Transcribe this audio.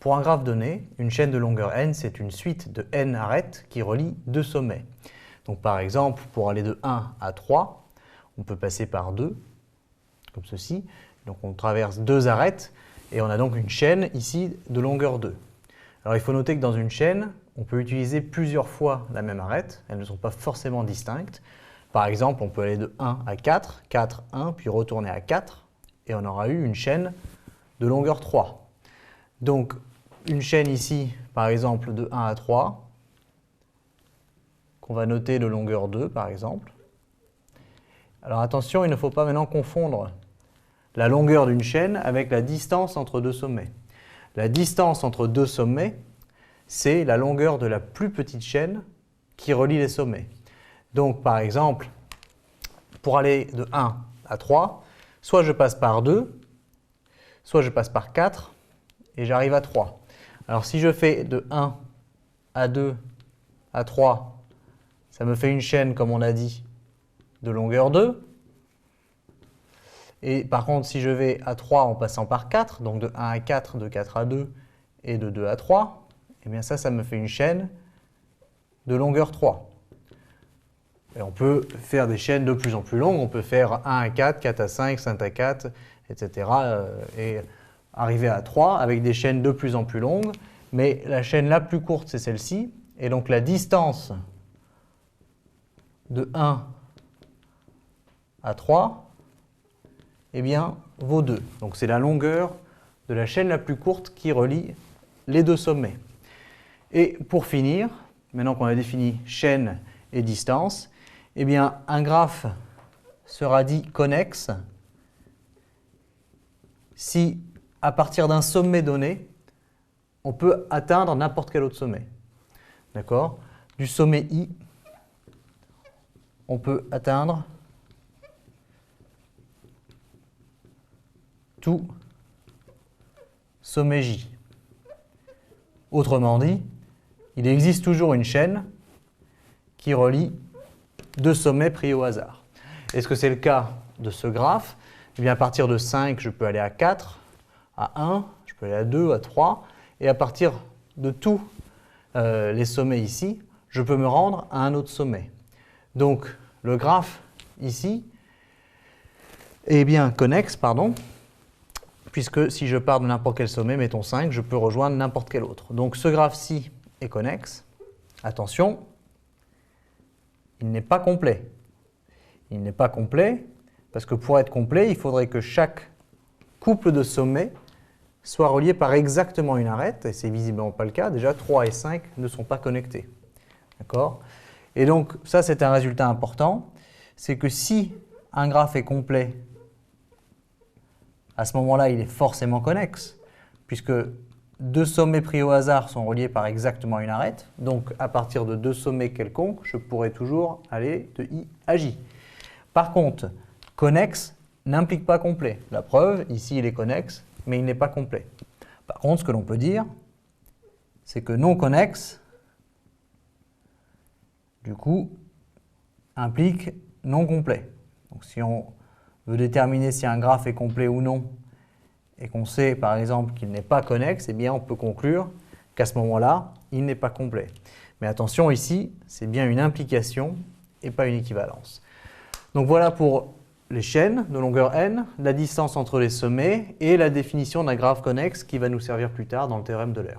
Pour un graphe donné, une chaîne de longueur n, c'est une suite de n arêtes qui relient deux sommets. Donc par exemple, pour aller de 1 à 3, on peut passer par 2, comme ceci. Donc on traverse deux arêtes et on a donc une chaîne ici de longueur 2. Alors il faut noter que dans une chaîne, on peut utiliser plusieurs fois la même arête. Elles ne sont pas forcément distinctes. Par exemple, on peut aller de 1 à 4, 4, 1, puis retourner à 4, et on aura eu une chaîne de longueur 3. Donc une chaîne ici, par exemple, de 1 à 3, qu'on va noter de longueur 2, par exemple. Alors attention, il ne faut pas maintenant confondre la longueur d'une chaîne avec la distance entre deux sommets. La distance entre deux sommets, c'est la longueur de la plus petite chaîne qui relie les sommets. Donc par exemple, pour aller de 1 à 3, soit je passe par 2, soit je passe par 4, et j'arrive à 3. Alors si je fais de 1 à 2 à 3, ça me fait une chaîne, comme on a dit, de longueur 2. Et par contre, si je vais à 3 en passant par 4, donc de 1 à 4, de 4 à 2 et de 2 à 3, eh bien ça me fait une chaîne de longueur 3. Et on peut faire des chaînes de plus en plus longues. On peut faire 1 à 4, 4 à 5, 5 à 4, etc. Et arriver à 3 avec des chaînes de plus en plus longues. Mais la chaîne la plus courte, c'est celle-ci. Et donc la distance de 1 à 3, eh bien, vaut 2. Donc c'est la longueur de la chaîne la plus courte qui relie les deux sommets. Et pour finir, maintenant qu'on a défini chaîne et distance, eh bien, un graphe sera dit connexe si, à partir d'un sommet donné, on peut atteindre n'importe quel autre sommet. D'accord? Du sommet I, on peut atteindre tout sommet J. Autrement dit, il existe toujours une chaîne qui relie deux sommets pris au hasard. Est-ce que c'est le cas de ce graphe? Eh bien, à partir de 5, je peux aller à 4, à 1, je peux aller à 2, à 3, et à partir de tous les sommets ici, je peux me rendre à un autre sommet. Donc, le graphe ici est bien connexe, puisque si je pars de n'importe quel sommet, mettons 5, je peux rejoindre n'importe quel autre. Donc, ce graphe-ci est connexe. Attention, il n'est pas complet. Il n'est pas complet parce que pour être complet, il faudrait que chaque couple de sommets soit relié par exactement une arête, et c'est visiblement pas le cas. Déjà, 3 et 5 ne sont pas connectés. D'accord? Et donc, ça, c'est un résultat important. C'est que si un graphe est complet, à ce moment-là, il est forcément connexe, puisque deux sommets pris au hasard sont reliés par exactement une arête. Donc, à partir de deux sommets quelconques, je pourrais toujours aller de I à J. Par contre, connexe n'implique pas complet. La preuve, ici, il est connexe, mais il n'est pas complet. Par contre, ce que l'on peut dire, c'est que non connexe, du coup, implique non complet. Donc, si on veut déterminer si un graphe est complet ou non, et qu'on sait par exemple qu'il n'est pas connexe, eh bien on peut conclure qu'à ce moment-là, il n'est pas complet. Mais attention, ici, c'est bien une implication et pas une équivalence. Donc voilà pour les chaînes de longueur n, la distance entre les sommets et la définition d'un graphe connexe qui va nous servir plus tard dans le théorème d'Euler.